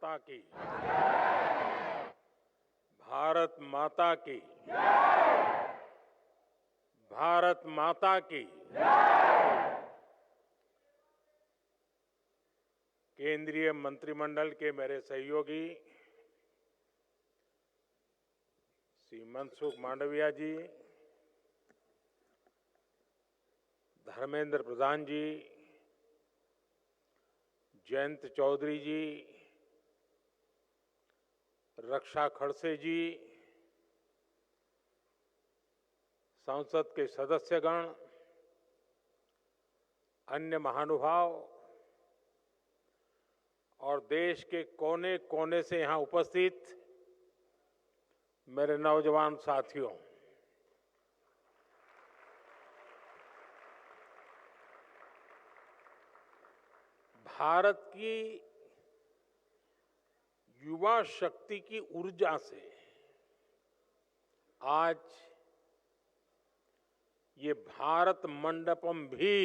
माता की, भारत माता की, भारत माता की। केंद्रीय मंत्रिमंडल के मेरे सहयोगी श्री मनसुख मांडविया जी, धर्मेंद्र प्रधान जी, जयंत चौधरी जी, रक्षा खड़से जी, संसद के सदस्यगण, अन्य महानुभाव और देश के कोने कोने से यहां उपस्थित मेरे नौजवान साथियों, भारत की युवा शक्ति की ऊर्जा से आज ये भारत मंडपम भी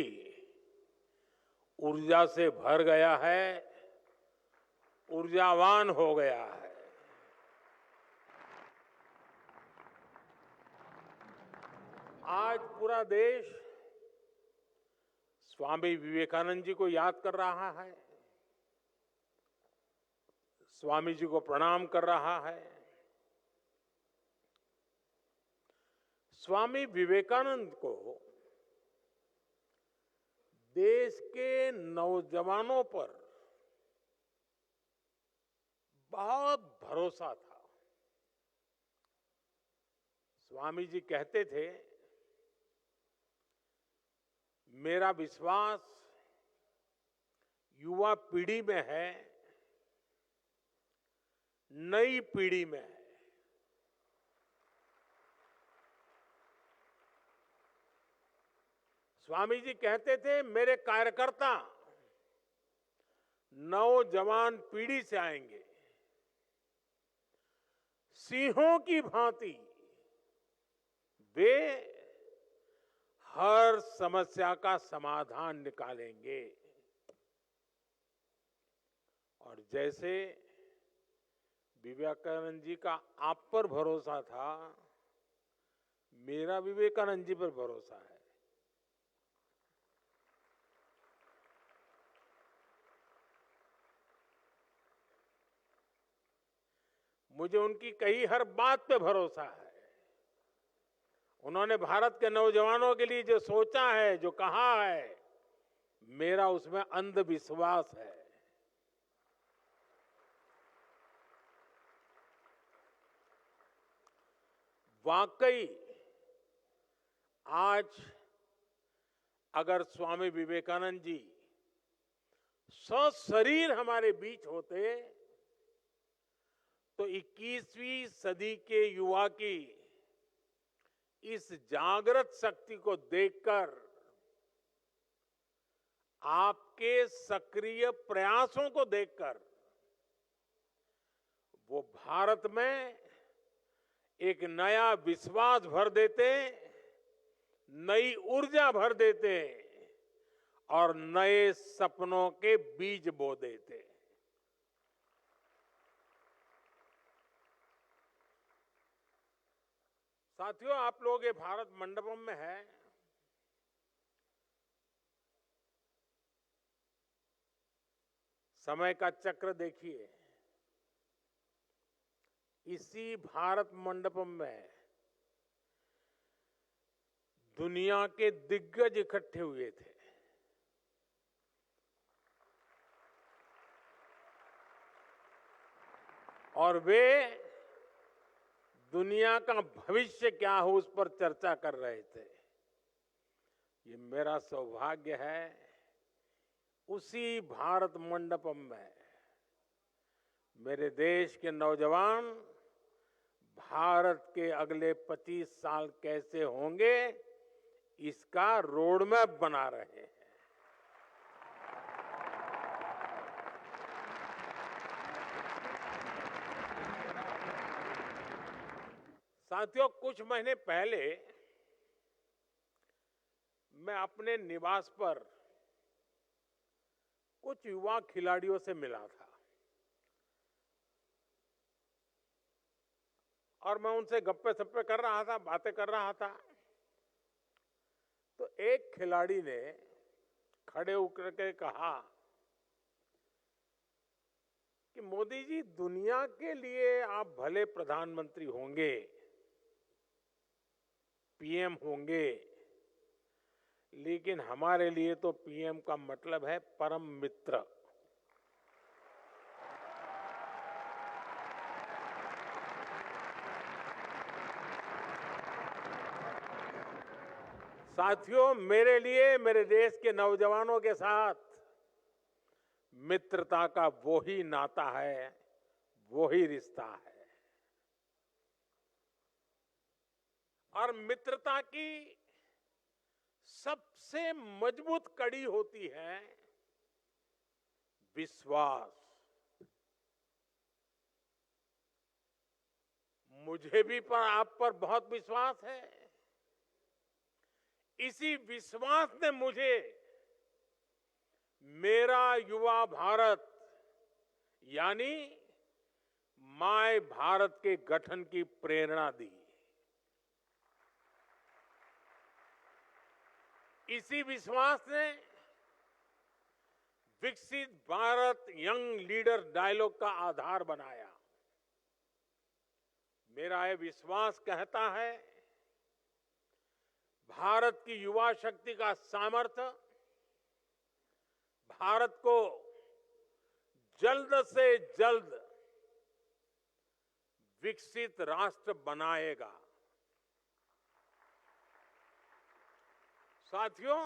ऊर्जा से भर गया है, ऊर्जावान हो गया है। आज पूरा देश स्वामी विवेकानंद जी को याद कर रहा है, स्वामी जी को प्रणाम कर रहा है। स्वामी विवेकानंद को देश के नौजवानों पर बहुत भरोसा था। स्वामी जी कहते थे, मेरा विश्वास युवा पीढ़ी में है, नई पीढ़ी में है। स्वामी जी कहते थे, मेरे कार्यकर्ता नौजवान पीढ़ी से आएंगे, सिंहों की भांति वे हर समस्या का समाधान निकालेंगे। और जैसे विवेकानंद जी का आप पर भरोसा था, मेरा विवेकानंद जी पर भरोसा है। मुझे उनकी कही हर बात पे भरोसा है। उन्होंने भारत के नौजवानों के लिए जो सोचा है, जो कहा है, मेरा उसमें अंधविश्वास है। वाकई आज अगर स्वामी विवेकानंद जी सशरीर हमारे बीच होते तो 21वीं सदी के युवा की इस जागृत शक्ति को देखकर, आपके सक्रिय प्रयासों को देखकर वो भारत में एक नया विश्वास भर देते, नई ऊर्जा भर देते और नए सपनों के बीज बो देते। साथियों, आप लोग ये भारत मंडपम में हैं। समय का चक्र देखिए, इसी भारत मंडपम में दुनिया के दिग्गज इकट्ठे हुए थे। और वे दुनिया का भविष्य क्या हो उस पर चर्चा कर रहे थे। ये मेरा सौभाग्य है, उसी भारत मंडपम में मेरे देश के नौजवान भारत के अगले 25 साल कैसे होंगे, इसका रोड मैप बना रहे हैं। साथियों, कुछ महीने पहले मैं अपने निवास पर कुछ युवा खिलाड़ियों से मिला था। और मैं उनसे गप्पे सप्पे कर रहा था, बातें कर रहा था, तो एक खिलाड़ी ने खड़े होकर के कहा कि मोदी जी, दुनिया के लिए आप भले प्रधानमंत्री होंगे, पीएम होंगे, लेकिन हमारे लिए तो पीएम का मतलब है परम मित्र। साथियों, मेरे लिए मेरे देश के नौजवानों के साथ मित्रता का वो ही नाता है, वो ही रिश्ता है। और मित्रता की सबसे मजबूत कड़ी होती है विश्वास। मुझे भी आप पर बहुत विश्वास है। इसी विश्वास ने मुझे मेरा युवा भारत यानी माय भारत के गठन की प्रेरणा दी। इसी विश्वास ने विकसित भारत यंग लीडर डायलॉग का आधार बनाया। मेरा यह विश्वास कहता है, भारत की युवा शक्ति का सामर्थ्य भारत को जल्द से जल्द विकसित राष्ट्र बनाएगा। साथियों,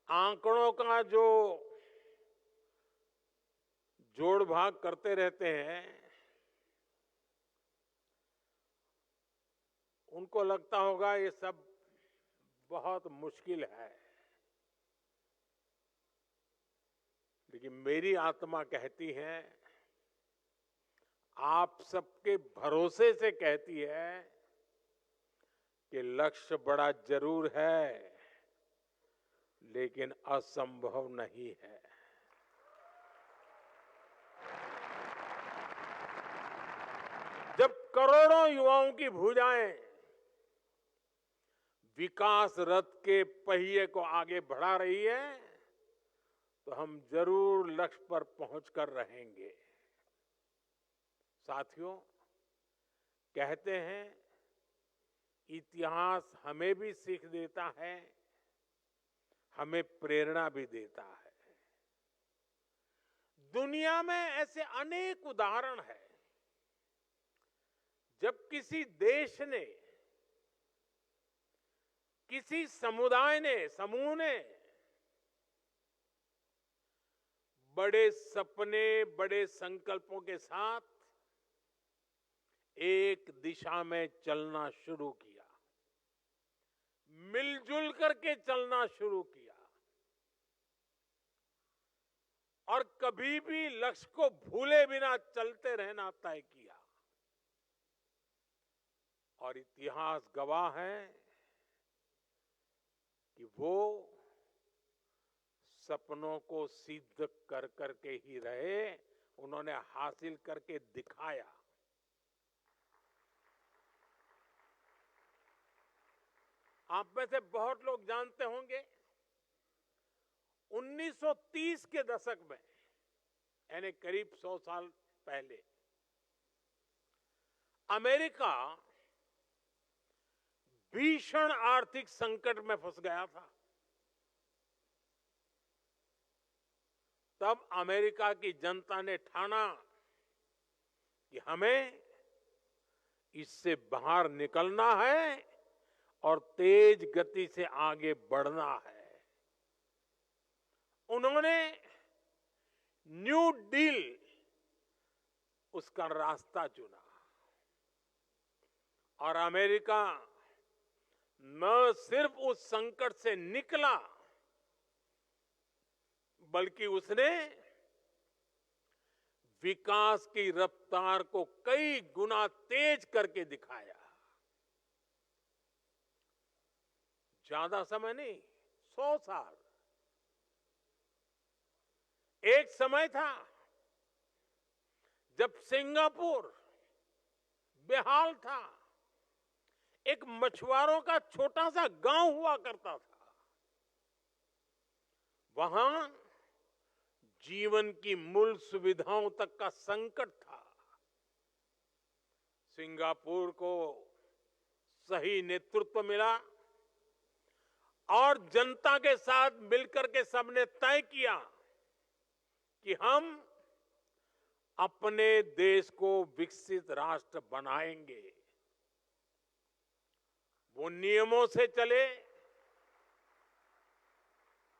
आंकड़ों का जो जोड़ भाग करते रहते हैं, उनको लगता होगा ये सब बहुत मुश्किल है, लेकिन मेरी आत्मा कहती है, आप सबके भरोसे से कहती है कि लक्ष्य बड़ा जरूर है, लेकिन असंभव नहीं है। जब करोड़ों युवाओं की भुजाएं विकास रथ के पहिए को आगे बढ़ा रही है, तो हम जरूर लक्ष्य पर पहुंचकर रहेंगे। साथियों, कहते हैं इतिहास हमें भी सीख देता है, हमें प्रेरणा भी देता है। दुनिया में ऐसे अनेक उदाहरण हैं जब किसी देश ने, किसी समुदाय ने, समूह ने बड़े सपने, बड़े संकल्पों के साथ एक दिशा में चलना शुरू किया, मिलजुल करके चलना शुरू किया और कभी भी लक्ष्य को भूले बिना चलते रहना तय किया। और इतिहास गवाह है कि वो सपनों को सिद्ध कर करके ही रहे, उन्होंने हासिल करके दिखाया। आप में से बहुत लोग जानते होंगे 1930 के दशक में, यानी करीब 100 साल पहले, अमेरिका भीषण आर्थिक संकट में फंस गया था। तब अमेरिका की जनता ने ठाना कि हमें इससे बाहर निकलना है और तेज गति से आगे बढ़ना है। उन्होंने न्यू डील, उसका रास्ता चुना और अमेरिका न सिर्फ उस संकट से निकला, बल्कि उसने विकास की रफ्तार को कई गुना तेज करके दिखाया। ज्यादा समय नहीं, 100 साल। एक समय था जब सिंगापुर बेहाल था। एक मछुआरों का छोटा सा गांव हुआ करता था। वहां जीवन की मूल सुविधाओं तक का संकट था। सिंगापुर को सही नेतृत्व मिला और जनता के साथ मिलकर के सबने तय किया कि हम अपने देश को विकसित राष्ट्र बनाएंगे। वो नियमों से चले,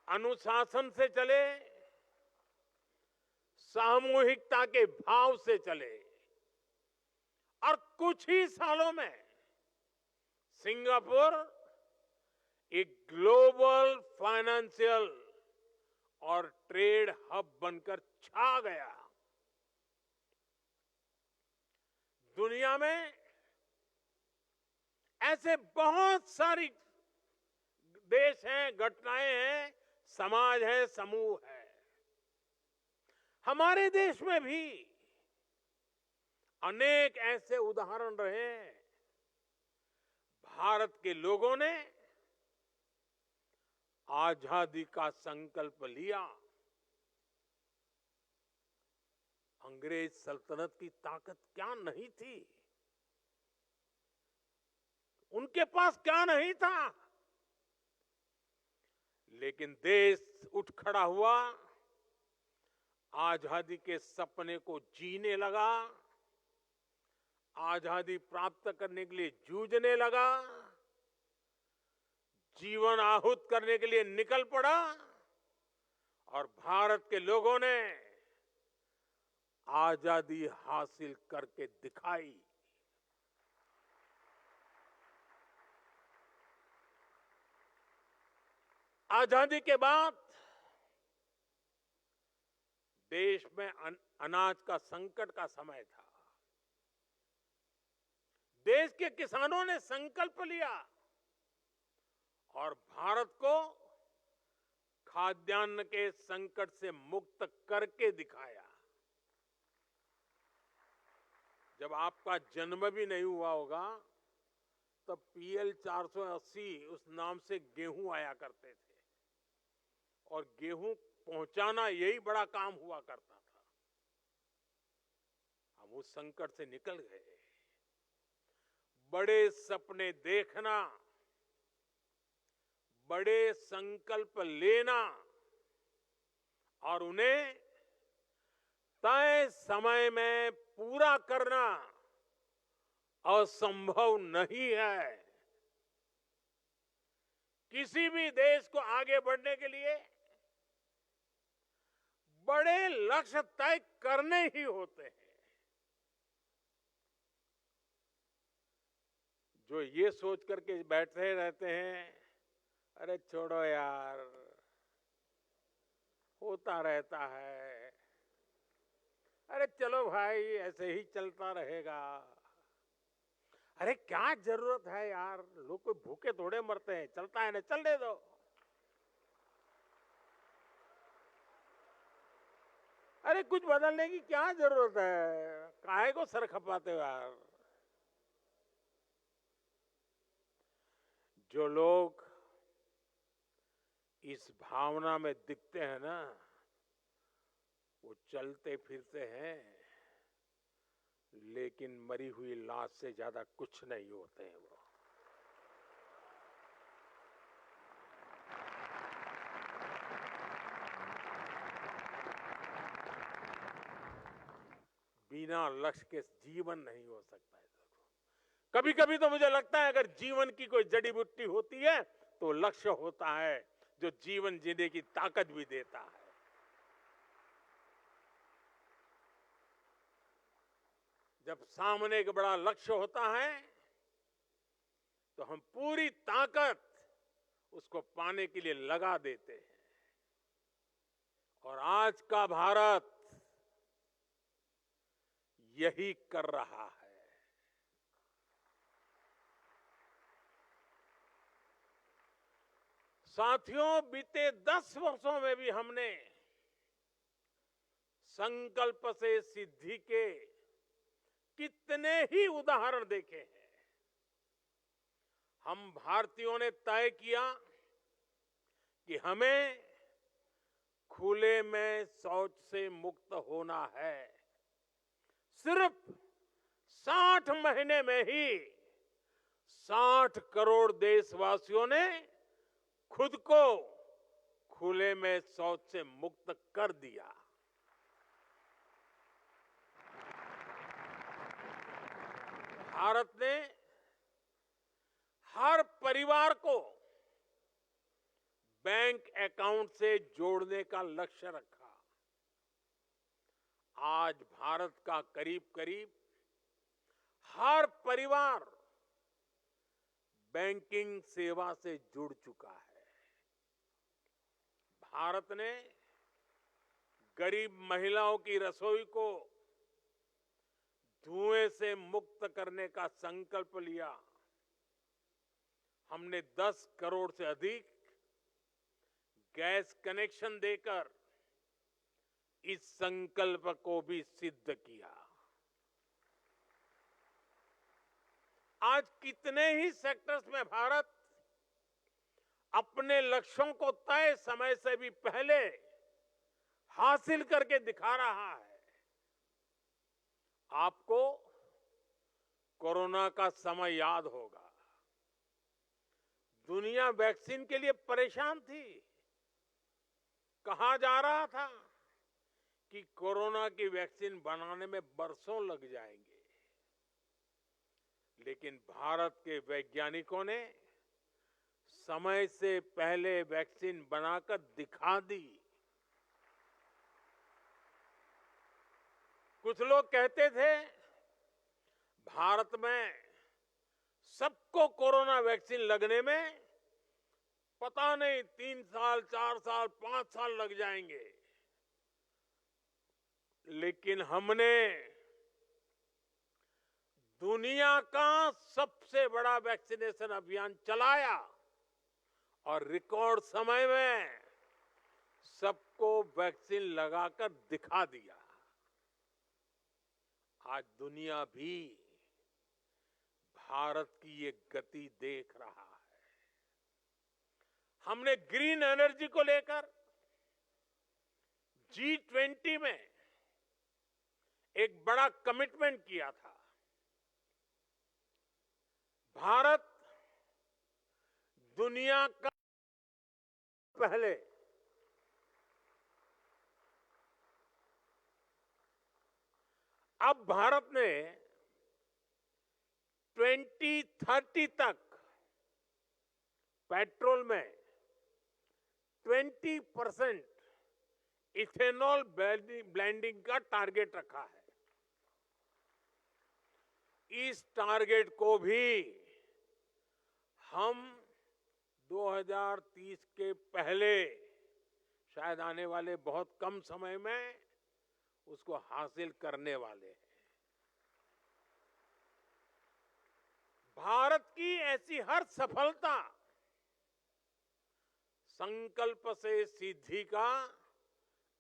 अनुशासन से चले, सामूहिकता के भाव से चले और कुछ ही सालों में सिंगापुर एक ग्लोबल फाइनेंशियल और ट्रेड हब बनकर छा गया। दुनिया में ऐसे बहुत सारी देश हैं, घटनाएं हैं, समाज है, समूह है। हमारे देश में भी अनेक ऐसे उदाहरण रहे हैं। भारत के लोगों ने आजादी का संकल्प लिया। अंग्रेज सल्तनत की ताकत क्या नहीं थी, उनके पास क्या नहीं था, लेकिन देश उठ खड़ा हुआ, आजादी के सपने को जीने लगा, आजादी प्राप्त करने के लिए जूझने लगा, जीवन आहूत करने के लिए निकल पड़ा और भारत के लोगों ने आजादी हासिल करके दिखाई। आजादी के बाद देश में अनाज का संकट का समय था। देश के किसानों ने संकल्प लिया और भारत को खाद्यान्न के संकट से मुक्त करके दिखाया। जब आपका जन्म भी नहीं हुआ होगा तब PL 480 उस नाम से गेहूं आया करते थे और गेहूं पहुंचाना यही बड़ा काम हुआ करता था। हम उस संकट से निकल गए। बड़े सपने देखना, बड़े संकल्प लेना और उन्हें तय समय में पूरा करना असंभव नहीं है। किसी भी देश को आगे बढ़ने के लिए बड़े लक्ष्य तय करने ही होते हैं। जो ये सोच करके बैठे रहते हैं, अरे छोड़ो यार, होता रहता है, अरे चलो भाई ऐसे ही चलता रहेगा, अरे क्या जरूरत है यार, लोग कोई भूखे थोड़े मरते हैं, चलता है ना, चलने दो। अरे कुछ बदलने की क्या जरूरत है, काहे को सर खपाते हो यार। जो लोग इस भावना में दिखते हैं ना, वो चलते फिरते हैं लेकिन मरी हुई लाश से ज्यादा कुछ नहीं होते हैं। वो बिना लक्ष्य के जीवन नहीं हो सकता है। कभी कभी तो मुझे लगता है अगर जीवन की कोई जड़ी बूटी होती है तो लक्ष्य होता है, जो जीवन जीने की ताकत भी देता है। जब सामने एक बड़ा लक्ष्य होता है तो हम पूरी ताकत उसको पाने के लिए लगा देते हैं। और आज का भारत यही कर रहा है। साथियों, बीते 10 वर्षों में भी हमने संकल्प से सिद्धि के कितने ही उदाहरण देखे हैं। हम भारतीयों ने तय किया कि हमें खुले में शौच से मुक्त होना है। सिर्फ 60 महीने में ही 60 करोड़ देशवासियों ने खुद को खुले में शौच से मुक्त कर दिया। भारत ने हर परिवार को बैंक अकाउंट से जोड़ने का लक्ष्य रखा। आज भारत का करीब करीब हर परिवार बैंकिंग सेवा से जुड़ चुका है। भारत ने गरीब महिलाओं की रसोई को धुएं से मुक्त करने का संकल्प लिया। हमने 10 करोड़ से अधिक गैस कनेक्शन देकर इस संकल्प को भी सिद्ध किया। आज कितने ही सेक्टर्स में भारत अपने लक्ष्यों को तय समय से भी पहले हासिल करके दिखा रहा है। आपको कोरोना का समय याद होगा। दुनिया वैक्सीन के लिए परेशान थी। कहा जा रहा था कि कोरोना की वैक्सीन बनाने में बरसों लग जाएंगे, लेकिन भारत के वैज्ञानिकों ने समय से पहले वैक्सीन बनाकर दिखा दी। कुछ लोग कहते थे भारत में सबको कोरोना वैक्सीन लगने में पता नहीं 3 साल, 4 साल, 5 साल लग जाएंगे, लेकिन हमने दुनिया का सबसे बड़ा वैक्सीनेशन अभियान चलाया और रिकॉर्ड समय में सबको वैक्सीन लगाकर दिखा दिया। आज दुनिया भी भारत की ये गति देख रहा है। हमने ग्रीन एनर्जी को लेकर G20 में एक बड़ा कमिटमेंट किया था। भारत दुनिया का पहले अब भारत ने 2030 तक पेट्रोल में 20% इथेनॉल ब्लेंडिंग का टारगेट रखा है। इस टारगेट को भी हम 2030 के पहले, शायद आने वाले बहुत कम समय में, उसको हासिल करने वाले हैं। भारत की ऐसी हर सफलता संकल्प से सिद्धि का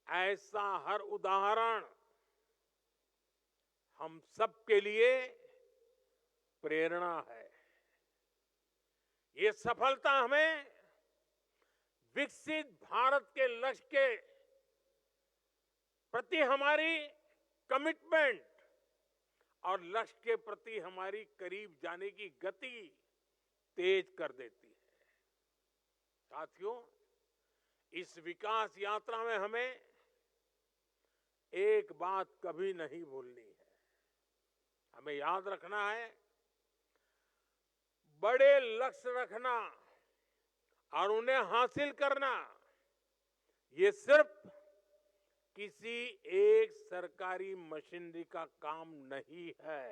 ऐसा हर उदाहरण हम सबके लिए प्रेरणा है। ये सफलता हमें विकसित भारत के लक्ष्य के प्रति हमारी कमिटमेंट और लक्ष्य के प्रति हमारी करीब जाने की गति तेज कर देती है। साथियों, इस विकास यात्रा में हमें एक बात कभी नहीं भूलनी है। हमें याद रखना है, बड़े लक्ष्य रखना और उन्हें हासिल करना ये सिर्फ किसी एक सरकारी मशीनरी का काम नहीं है।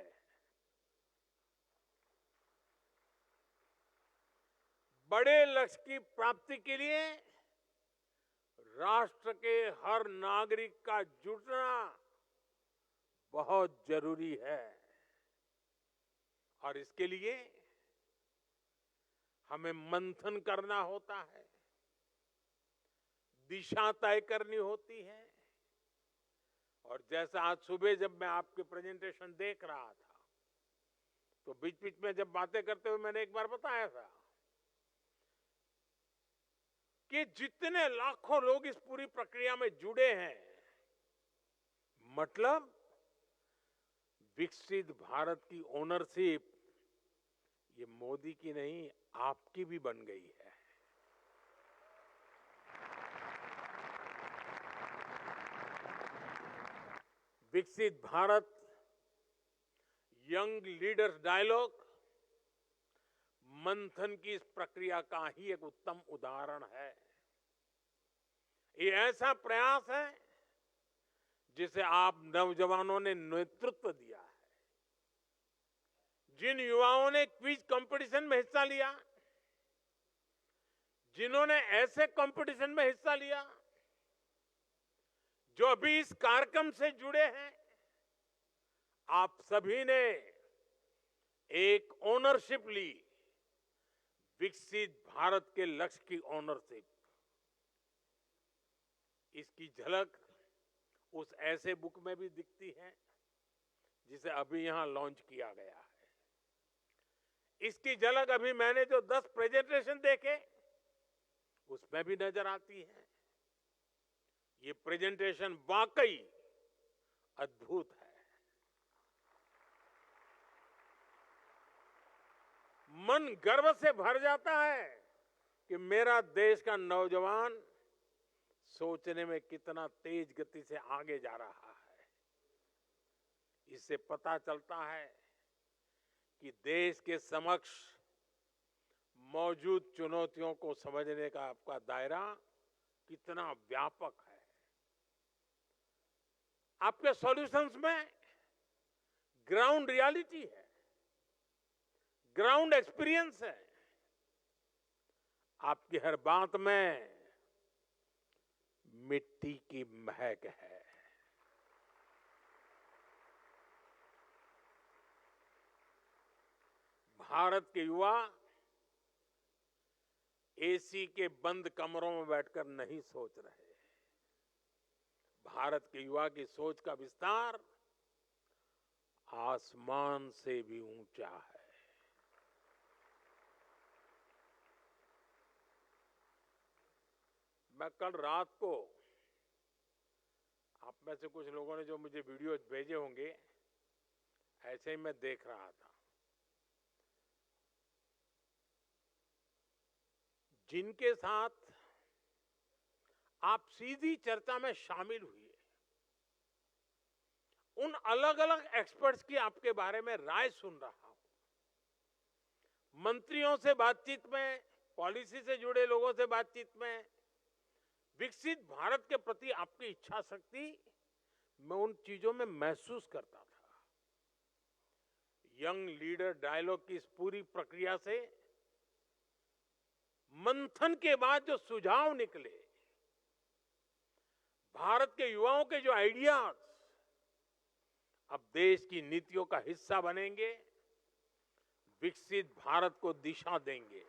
बड़े लक्ष्य की प्राप्ति के लिए राष्ट्र के हर नागरिक का जुटना बहुत जरूरी है और इसके लिए हमें मंथन करना होता है, दिशा तय करनी होती है और जैसा आज सुबह जब मैं आपके प्रेजेंटेशन देख रहा था, तो बीच बीच में जब बातें करते हुए मैंने एक बार बताया था कि जितने लाखों लोग इस पूरी प्रक्रिया में जुड़े हैं, मतलब विकसित भारत की ओनरशिप ये मोदी की नहीं, आपकी भी बन गई है। विकसित भारत यंग लीडर्स डायलॉग मंथन की इस प्रक्रिया का ही एक उत्तम उदाहरण है। ये ऐसा प्रयास है जिसे आप नौजवानों ने नेतृत्व दिया है। जिन युवाओं ने क्विज कंपटीशन में हिस्सा लिया, जिन्होंने ऐसे कंपटीशन में हिस्सा लिया, जो अभी इस कार्यक्रम से जुड़े हैं, आप सभी ने एक ओनरशिप ली, विकसित भारत के लक्ष्य की ओनरशिप। इसकी झलक उस ऐसे बुक में भी दिखती है जिसे अभी यहां लॉन्च किया गया है। इसकी झलक अभी मैंने जो 10 प्रेजेंटेशन देखे उसमें भी नजर आती है। ये प्रेजेंटेशन वाकई अद्भुत है। मन गर्व से भर जाता है कि मेरा देश का नौजवान सोचने में कितना तेज गति से आगे जा रहा है। इससे पता चलता है कि देश के समक्ष मौजूद चुनौतियों को समझने का आपका दायरा कितना व्यापक है। आपके सॉल्यूशंस में ग्राउंड रियलिटी है, ग्राउंड एक्सपीरियंस है। आपकी हर बात में मिट्टी की महक है। भारत के युवा एसी के बंद कमरों में बैठकर नहीं सोच रहे। भारत के युवा की सोच का विस्तार आसमान से भी ऊंचा है। मैं कल रात को, आप में से कुछ लोगों ने जो मुझे वीडियो भेजे होंगे, ऐसे ही मैं देख रहा था। जिनके साथ आप सीधी चर्चा में शामिल हुए, उन अलग अलग एक्सपर्ट्स की आपके बारे में राय सुन रहा हूं। मंत्रियों से बातचीत में, पॉलिसी से जुड़े लोगों से बातचीत में, विकसित भारत के प्रति आपकी इच्छा शक्ति मैं उन चीजों में महसूस करता था। यंग लीडर डायलॉग की इस पूरी प्रक्रिया से मंथन के बाद जो सुझाव निकले, भारत के युवाओं के जो आइडियाज अब देश की नीतियों का हिस्सा बनेंगे, विकसित भारत को दिशा देंगे।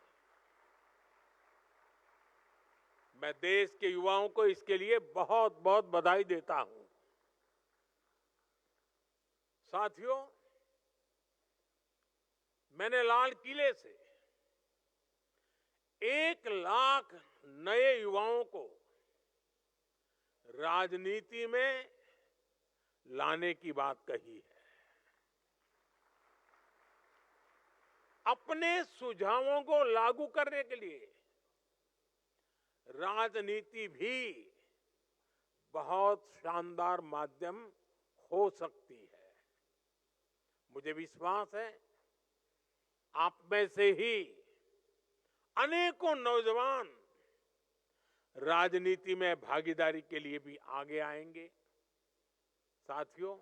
मैं देश के युवाओं को इसके लिए बहुत बहुत बधाई देता हूं। साथियों, मैंने लाल किले से 1 लाख नए युवाओं को राजनीति में लाने की बात कही है। अपने सुझावों को लागू करने के लिए राजनीति भी बहुत शानदार माध्यम हो सकती है। मुझे विश्वास है आप में से ही अनेकों नौजवान राजनीति में भागीदारी के लिए भी आगे आएंगे। साथियों,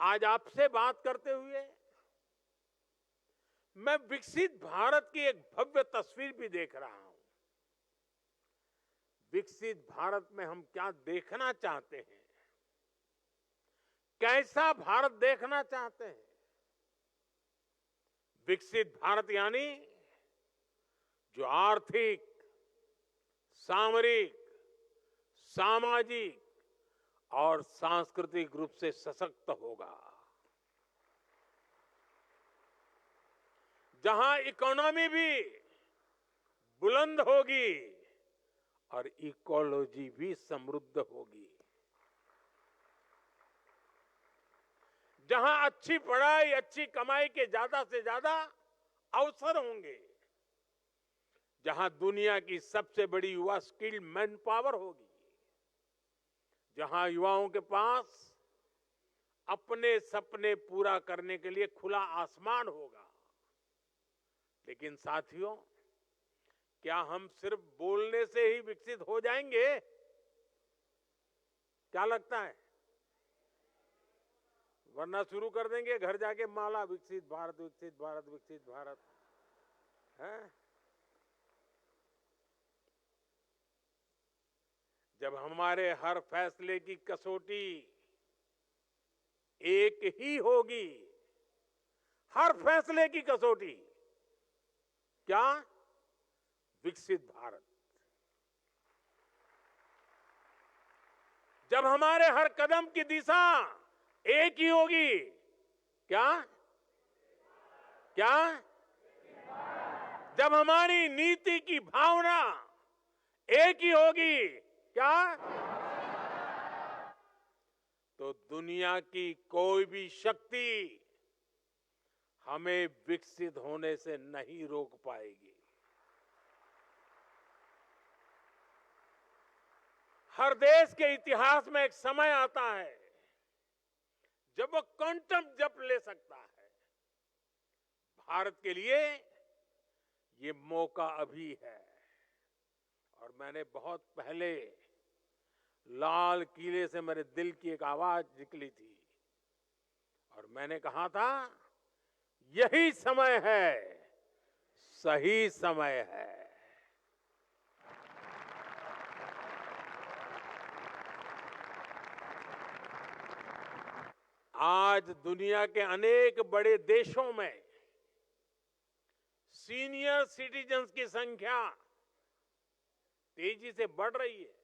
आज आपसे बात करते हुए मैं विकसित भारत की एक भव्य तस्वीर भी देख रहा हूं। विकसित भारत में हम क्या देखना चाहते हैं, कैसा भारत देखना चाहते हैं। विकसित भारत यानी जो आर्थिक, सामरिक, सामाजिक, और सांस्कृतिक रूप से सशक्त होगा, जहां इकोनॉमी भी बुलंद होगी और इकोलॉजी भी समृद्ध होगी, जहां अच्छी पढ़ाई, अच्छी कमाई के ज्यादा से ज्यादा अवसर होंगे, जहां दुनिया की सबसे बड़ी युवा स्किल्ड मैन पावर होगी, जहां युवाओं के पास अपने सपने पूरा करने के लिए खुला आसमान होगा। लेकिन साथियों, क्या हम सिर्फ बोलने से ही विकसित हो जाएंगे? क्या लगता है? वरना शुरू कर देंगे घर जाके माला, विकसित भारत, विकसित भारत, विकसित भारत है। जब हमारे हर फैसले की कसौटी एक ही होगी, हर फैसले की कसौटी क्या? विकसित भारत। जब हमारे हर कदम की दिशा एक ही होगी, क्या? क्या? जब हमारी नीति की भावना एक ही होगी, क्या? तो दुनिया की कोई भी शक्ति हमें विकसित होने से नहीं रोक पाएगी। हर देश के इतिहास में एक समय आता है जब वो क्वांटम जंप ले सकता है। भारत के लिए ये मौका अभी है। और मैंने बहुत पहले लाल किले से मेरे दिल की एक आवाज निकली थी और मैंने कहा था, यही समय है, सही समय है। आज दुनिया के अनेक बड़े देशों में सीनियर सिटीजन्स की संख्या तेजी से बढ़ रही है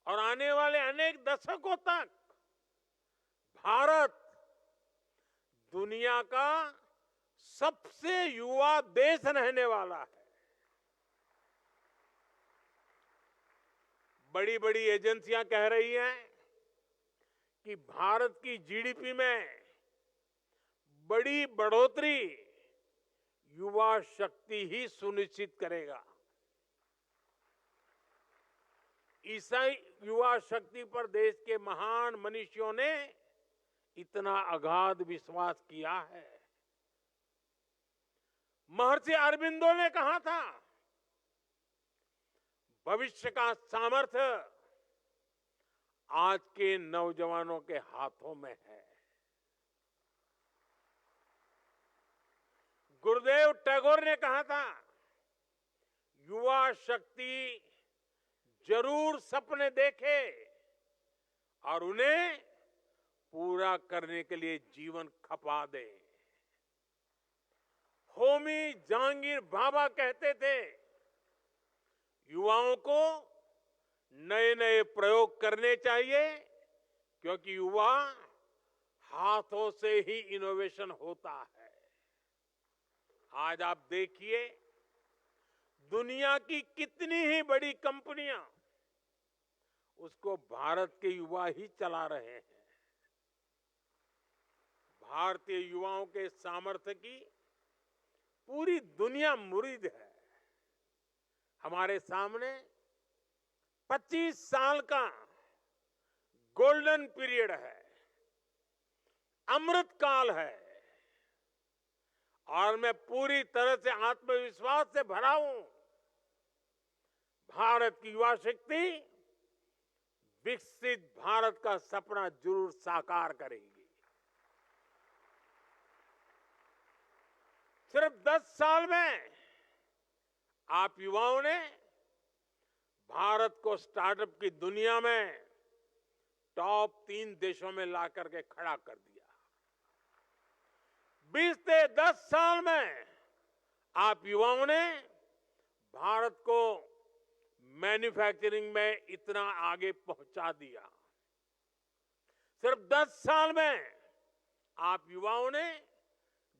और आने वाले अनेक दशकों तक भारत दुनिया का सबसे युवा देश रहने वाला है। बड़ी बड़ी एजेंसियां कह रही हैं कि भारत की जीडीपी में बड़ी बढ़ोतरी युवा शक्ति ही सुनिश्चित करेगा। इसी युवा शक्ति पर देश के महान मनीषियों ने इतना अगाध विश्वास किया है। महर्षि अरबिंदो ने कहा था, भविष्य का सामर्थ्य आज के नौजवानों के हाथों में है। गुरुदेव टैगोर ने कहा था, युवा शक्ति जरूर सपने देखे और उन्हें पूरा करने के लिए जीवन खपा दे। होमी जहांगीर भाभा कहते थे, युवाओं को नए नए प्रयोग करने चाहिए क्योंकि युवा हाथों से ही इनोवेशन होता है। आज आप देखिए, दुनिया की कितनी ही बड़ी कंपनियां उसको भारत के युवा ही चला रहे हैं। भारतीय युवाओं के सामर्थ्य की पूरी दुनिया मुरीद है। हमारे सामने 25 साल का गोल्डन पीरियड है, अमृत काल है और मैं पूरी तरह से आत्मविश्वास से भरा हूं। भारत की युवा शक्ति विकसित भारत का सपना जरूर साकार करेगी। सिर्फ 10 साल में आप युवाओं ने भारत को स्टार्टअप की दुनिया में टॉप 3 देशों में ला करके खड़ा कर दिया। 20 से 10 साल में आप युवाओं ने भारत को मैन्युफैक्चरिंग में इतना आगे पहुंचा दिया। सिर्फ 10 साल में आप युवाओं ने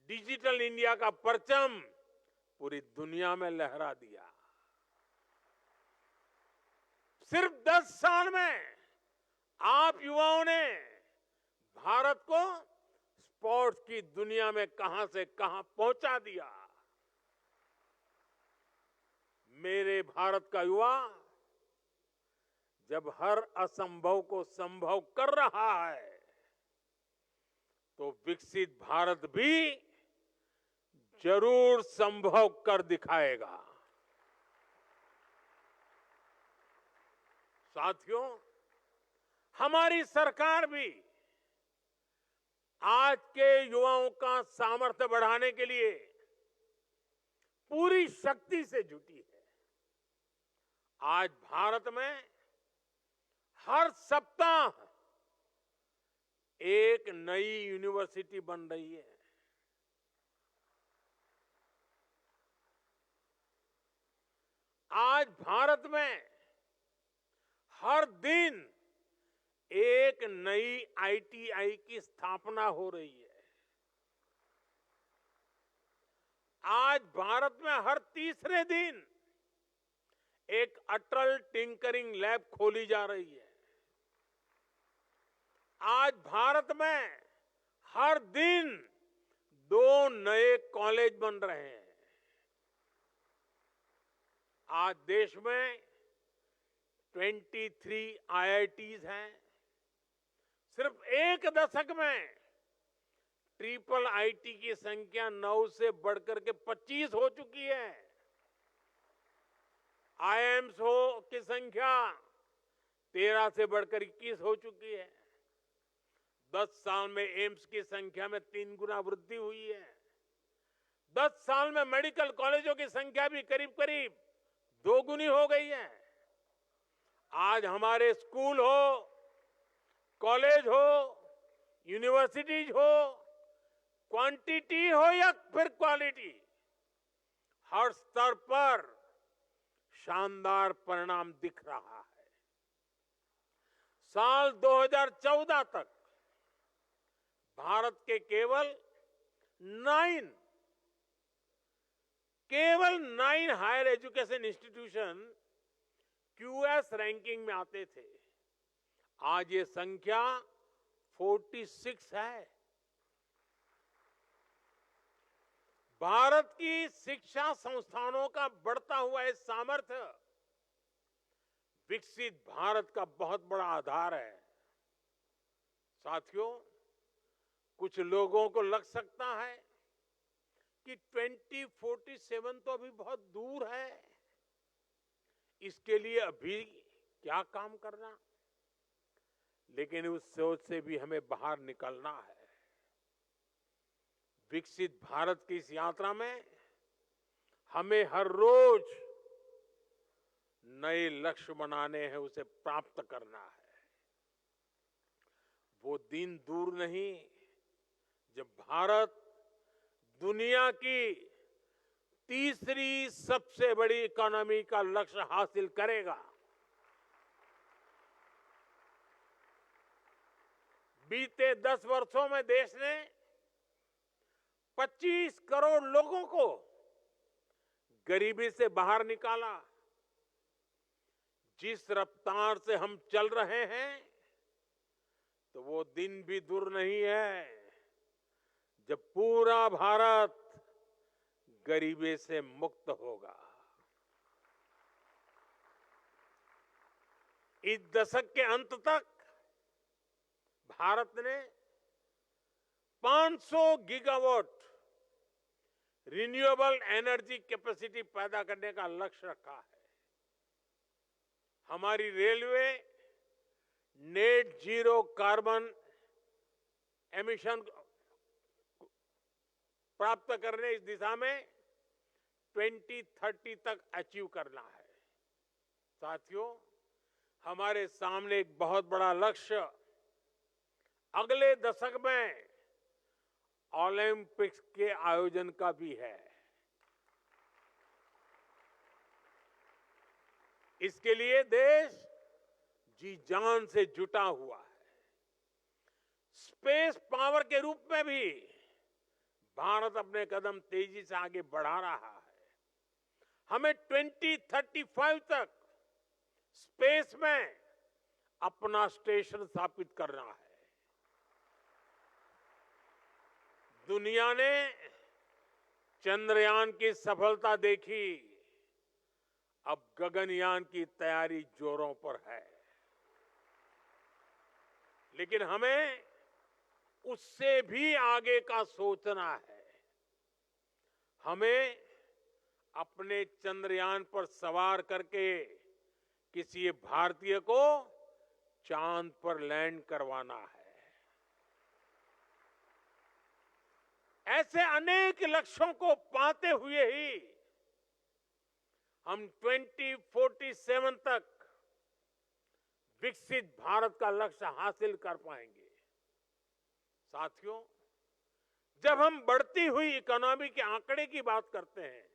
डिजिटल इंडिया का परचम पूरी दुनिया में लहरा दिया। सिर्फ 10 साल में आप युवाओं ने भारत को स्पोर्ट्स की दुनिया में कहां से कहां पहुंचा दिया। मेरे भारत का युवा जब हर असंभव को संभव कर रहा है तो विकसित भारत भी जरूर संभव कर दिखाएगा। साथियों, हमारी सरकार भी आज के युवाओं का सामर्थ्य बढ़ाने के लिए पूरी शक्ति से जुटी है। आज भारत में हर सप्ताह एक नई यूनिवर्सिटी बन रही है। आज भारत में हर दिन एक नई आईटीआई की स्थापना हो रही है। आज भारत में हर तीसरे दिन एक अटल टिंकरिंग लैब खोली जा रही है। आज भारत में हर दिन 2 नए कॉलेज बन रहे हैं। आज देश में 23 आईआईटीज हैं। सिर्फ एक दशक में ट्रिपल आईटी की संख्या 9 से बढ़कर के 25 हो चुकी है। आईआईएम्स की संख्या 13 से बढ़कर 21 हो चुकी है। 10 साल में एम्स की संख्या में 3 गुना वृद्धि हुई है। 10 साल में मेडिकल कॉलेजों की संख्या भी करीब करीब 2 गुनी हो गई है। आज हमारे स्कूल हो, कॉलेज हो, यूनिवर्सिटीज हो, क्वांटिटी हो या फिर क्वालिटी, हर स्तर पर शानदार परिणाम दिख रहा है। साल 2014 तक भारत के केवल 9 higher education institution QS ranking में आते थे। आज ये संख्या 46 है। भारत की शिक्षा संस्थानों का बढ़ता हुआ ये सामर्थ्य विकसित भारत का बहुत बड़ा आधार है। साथियों, कुछ लोगों को लग सकता है कि 2047 तो अभी बहुत दूर है, इसके लिए अभी क्या काम करना। लेकिन उस सोच से भी हमें बाहर निकलना है। विकसित भारत की इस यात्रा में हमें हर रोज नए लक्ष्य बनाने हैं, उसे प्राप्त करना है। वो दिन दूर नहीं जब भारत दुनिया की तीसरी सबसे बड़ी इकोनॉमी का लक्ष्य हासिल करेगा। बीते 10 वर्षों में देश ने 25 करोड़ लोगों को गरीबी से बाहर निकाला। जिस रफ्तार से हम चल रहे हैं तो वो दिन भी दूर नहीं है जब पूरा भारत गरीबी से मुक्त होगा। इस दशक के अंत तक भारत ने 500 गीगावाट रिन्यूएबल एनर्जी कैपेसिटी पैदा करने का लक्ष्य रखा है। हमारी railway net zero carbon emission प्राप्त करने इस दिशा में 2030 तक अचीव करना है। साथियों, हमारे सामने एक बहुत बड़ा लक्ष्य अगले दशक में ओलंपिक्स के आयोजन का भी है। इसके लिए देश जी जान से जुटा हुआ है। स्पेस पावर के रूप में भी भारत अपने कदम तेजी से आगे बढ़ा रहा है। हमें 2035 तक स्पेस में अपना स्टेशन स्थापित करना है। दुनिया ने चंद्रयान की सफलता देखी, अब गगनयान की तैयारी जोरों पर है। लेकिन हमें उससे भी आगे का सोचना है। हमें अपने चंद्रयान पर सवार करके किसी भारतीय को चांद पर लैंड करवाना है। ऐसे अनेक लक्ष्यों को पाते हुए ही हम 2047 तक विकसित भारत का लक्ष्य हासिल कर पाएंगे। साथियों, जब हम बढ़ती हुई इकोनॉमी के आंकड़े की बात करते हैं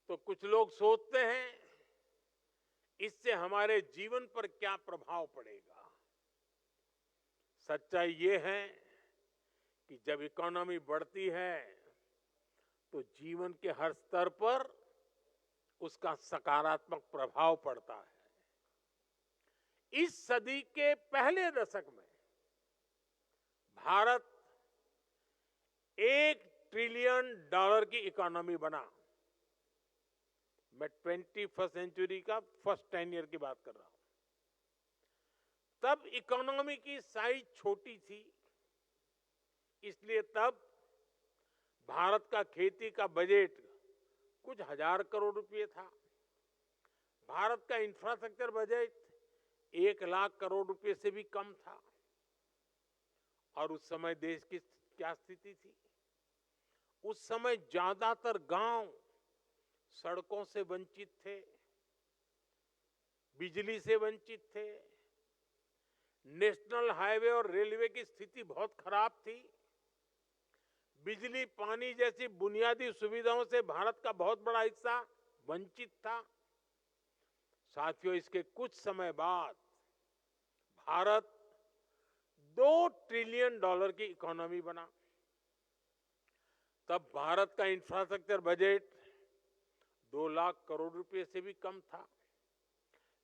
तो कुछ लोग सोचते हैं इससे हमारे जीवन पर क्या प्रभाव पड़ेगा। सच्चाई ये है कि जब इकोनॉमी बढ़ती है तो जीवन के हर स्तर पर उसका सकारात्मक प्रभाव पड़ता है। इस सदी के पहले दशक में भारत $1 ट्रिलियन की इकोनॉमी बना। मैं 21st सेंचुरी का फर्स्ट 10 ईयर की बात कर रहा हूं। तब इकोनॉमी की साइज छोटी थी, इसलिए तब भारत का खेती का बजट कुछ हजार करोड़ रुपए था। भारत का इंफ्रास्ट्रक्चर बजट 1 लाख करोड़ रुपए से भी कम था। और उस समय देश की क्या स्थिति थी? उस समय ज्यादातर गांव सड़कों से वंचित थे, बिजली से वंचित थे, नेशनल हाईवे और रेलवे की स्थिति बहुत खराब थी। बिजली, पानी जैसी बुनियादी सुविधाओं से भारत का बहुत बड़ा हिस्सा वंचित था। साथियों, इसके कुछ समय बाद भारत $2 ट्रिलियन की इकोनॉमी बना। तब भारत का इंफ्रास्ट्रक्चर बजट 2 लाख करोड़ रुपए से भी कम था।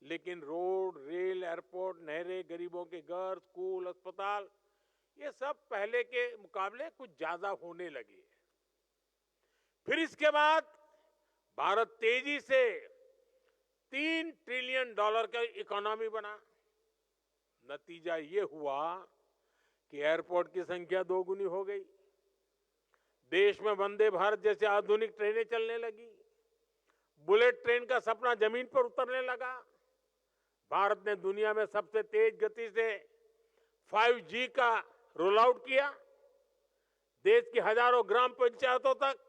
लेकिन रोड, रेल, एयरपोर्ट, नहरें, गरीबों के घर, स्कूल, अस्पताल, ये सब पहले के मुकाबले कुछ ज्यादा होने लगे। फिर इसके बाद भारत तेजी से $3 ट्रिलियन का इकोनॉमी बना। नतीजा ये हुआ कि एयरपोर्ट की संख्या 2 गुनी हो गई। देश में वंदे भारत जैसे आधुनिक ट्रेनें चलने लगी। बुलेट ट्रेन का सपना जमीन पर उतरने लगा। भारत ने दुनिया में सबसे तेज गति से 5G का रोल आउट किया। देश की हजारों ग्राम पंचायतों तक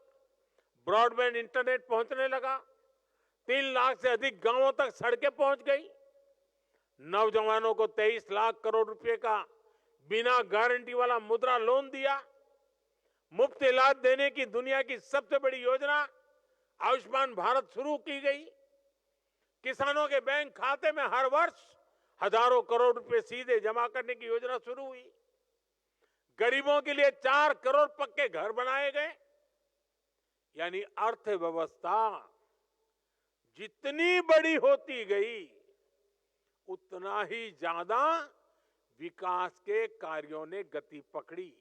ब्रॉडबैंड इंटरनेट पहुंचने लगा। 3 लाख से अधिक गांवों तक सड़कें पहुंच गई। नौजवानों को 23 लाख करोड़ रुपए का बिना गारंटी वाला मुद्रा लोन दिया। मुफ्त इलाज देने की दुनिया की सबसे बड़ी योजना आयुष्मान भारत शुरू की गई। किसानों के बैंक खाते में हर वर्ष हजारों करोड़ रुपए सीधे जमा करने की योजना शुरू हुई। गरीबों के लिए 4 करोड़ पक्के घर बनाए गए। यानी अर्थव्यवस्था जितनी बड़ी होती गई उतना ही ज्यादा विकास के कार्यों ने गति पकड़ी,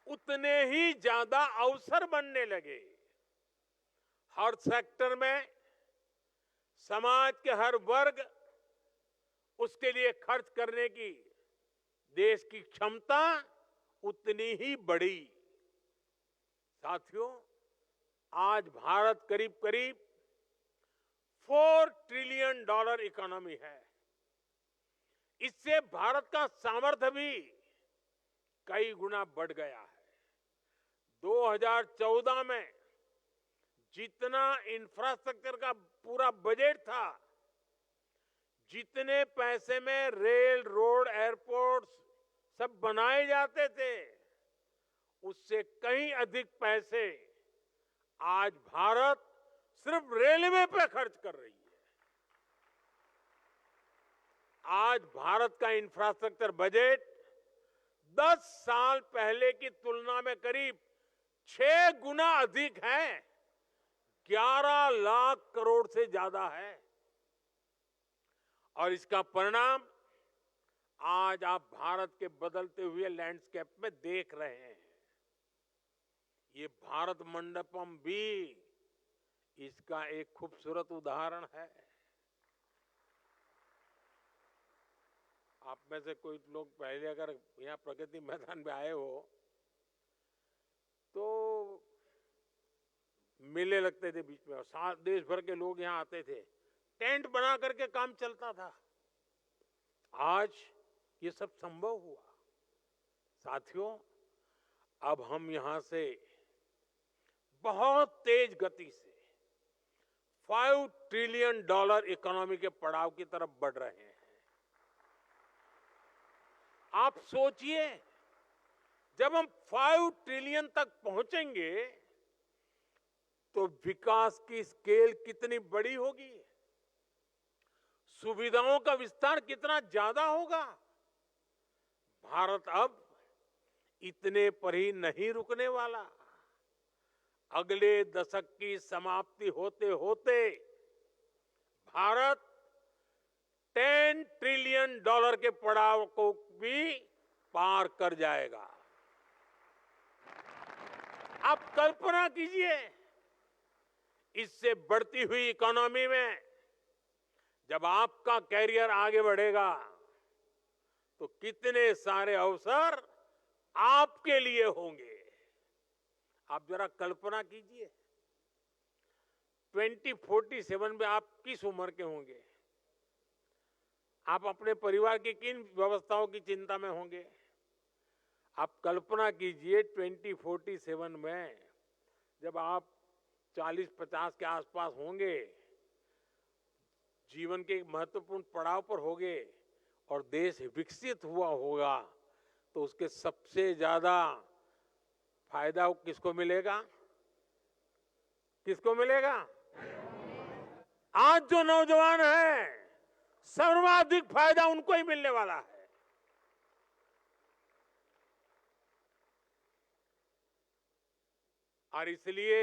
उतने ही ज्यादा अवसर बनने लगे। हर सेक्टर में समाज के हर वर्ग उसके लिए खर्च करने की देश की क्षमता उतनी ही बढ़ी। साथियों, आज भारत करीब करीब $4 ट्रिलियन इकोनॉमी है। इससे भारत का सामर्थ्य भी कई गुना बढ़ गया है। 2014 में जितना इंफ्रास्ट्रक्चर का पूरा बजट था, जितने पैसे में रेल, रोड, एयरपोर्ट सब बनाए जाते थे, उससे कहीं अधिक पैसे आज भारत सिर्फ रेलवे पे खर्च कर रही है। आज भारत का इंफ्रास्ट्रक्चर बजट 10 साल पहले की तुलना में करीब 6 गुना अधिक है। 11 लाख करोड़ से ज्यादा है। और इसका परिणाम आज आप भारत के बदलते हुए लैंडस्केप में देख रहे हैं। ये भारत मंडपम भी इसका एक खूबसूरत उदाहरण है। आप में से कोई लोग पहले अगर यहाँ प्रगति मैदान में आए हो तो मेले लगते थे बीच में और देश भर के लोग यहाँ आते थे। टेंट बना करके काम चलता था। आज ये सब संभव हुआ। साथियों, अब हम यहां से बहुत तेज गति से $5 ट्रिलियन इकोनॉमी के पड़ाव की तरफ बढ़ रहे हैं। आप सोचिए, जब हम 5 ट्रिलियन तक पहुंचेंगे तो विकास की स्केल कितनी बड़ी होगी, सुविधाओं का विस्तार कितना ज्यादा होगा। भारत अब इतने पर ही नहीं रुकने वाला। अगले दशक की समाप्ति होते होते भारत $10 ट्रिलियन के पड़ाव को भी पार कर जाएगा। आप कल्पना कीजिए, इससे बढ़ती हुई इकोनॉमी में जब आपका कैरियर आगे बढ़ेगा तो कितने सारे अवसर आपके लिए होंगे। आप जरा कल्पना कीजिए, 2047 में आप किस उम्र के होंगे? आप अपने परिवार की किन व्यवस्थाओं की चिंता में होंगे? आप कल्पना कीजिए 2047 में जब आप 40-50 के आसपास होंगे, जीवन के एक महत्वपूर्ण पड़ाव पर होंगे और देश विकसित हुआ होगा, तो उसके सबसे ज्यादा फायदा किसको मिलेगा? किसको मिलेगा? आज जो नौजवान है, सर्वाधिक फायदा उनको ही मिलने वाला है। और इसलिए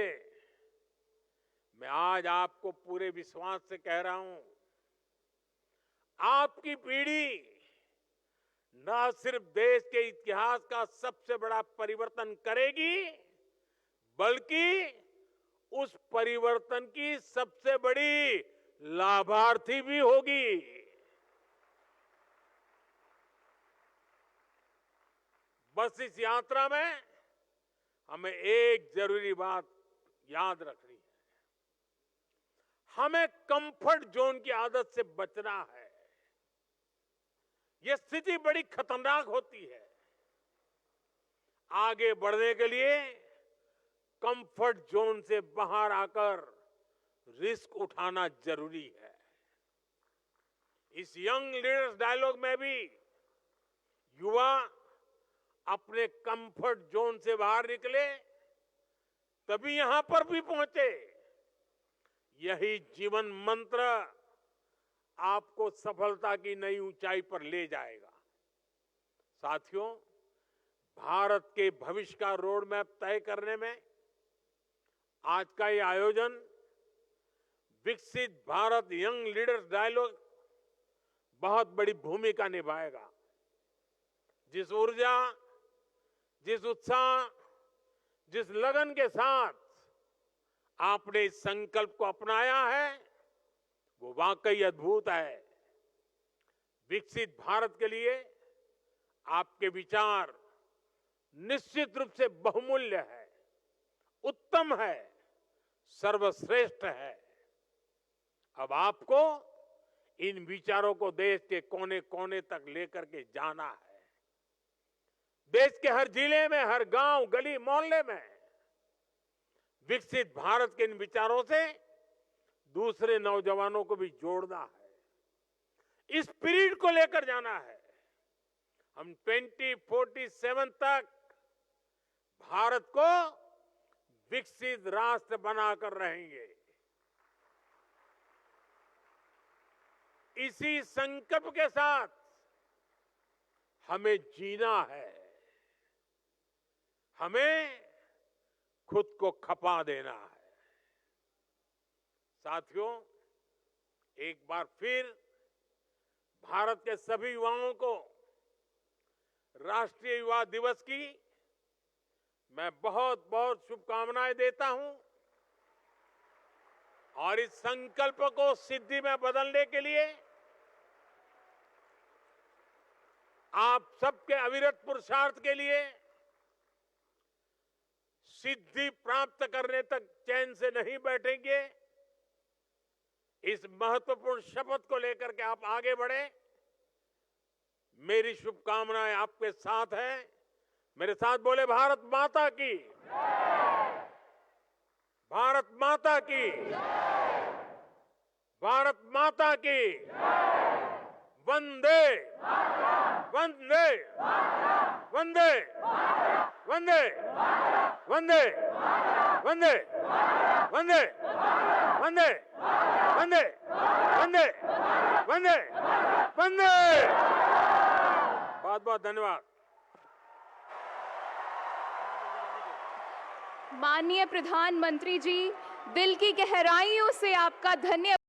मैं आज आपको पूरे विश्वास से कह रहा हूं, आपकी पीढ़ी न सिर्फ देश के इतिहास का सबसे बड़ा परिवर्तन करेगी, बल्कि उस परिवर्तन की सबसे बड़ी लाभार्थी भी होगी। बस इस यात्रा में हमें एक जरूरी बात याद रखनी है। हमें कंफर्ट जोन की आदत से बचना है। यह स्थिति बड़ी खतरनाक होती है। आगे बढ़ने के लिए कंफर्ट जोन से बाहर आकर रिस्क उठाना जरूरी है। इस यंग लीडर्स डायलॉग में भी युवा अपने कंफर्ट जोन से बाहर निकले, तभी यहां पर भी पहुंचे। यही जीवन मंत्र आपको सफलता की नई ऊंचाई पर ले जाएगा। साथियों, भारत के भविष्य का रोड मैप तय करने में आज का ये आयोजन विकसित भारत यंग लीडर्स डायलॉग बहुत बड़ी भूमिका निभाएगा। जिस ऊर्जा, जिस उत्साह, जिस लगन के साथ आपने इस संकल्प को अपनाया है, वो वाकई अद्भुत है। विकसित भारत के लिए आपके विचार निश्चित रूप से बहुमूल्य है, उत्तम है, सर्वश्रेष्ठ है। अब आपको इन विचारों को देश के कोने कोने तक लेकर के जाना है। देश के हर जिले में, हर गांव, गली, मोहल्ले में विकसित भारत के इन विचारों से दूसरे नौजवानों को भी जोड़ना है। इस स्पिरिट को लेकर जाना है। हम 2047 तक भारत को विकसित राष्ट्र बनाकर रहेंगे। इसी संकल्प के साथ हमें जीना है, हमें खुद को खपा देना है। साथियों, एक बार फिर भारत के सभी युवाओं को राष्ट्रीय युवा दिवस की मैं बहुत बहुत शुभकामनाएं देता हूं और इस संकल्प को सिद्धि में बदलने के लिए आप सबके अविरत पुरुषार्थ के लिए सिद्धि प्राप्त करने तक चैन से नहीं बैठेंगे। इस महत्वपूर्ण शपथ को लेकर के आप आगे बढ़े। मेरी शुभकामनाएं आपके साथ हैं। मेरे साथ बोले, भारत माता की, भारत माता की, भारत माता की, वंदे वंदे वंदे वंदे वंदे वंदे वंदे वंदे वंदे वंदे वंदे वंदे। बहुत बहुत धन्यवाद। माननीय प्रधानमंत्री जी, दिल की गहराइयों से आपका धन्यवाद।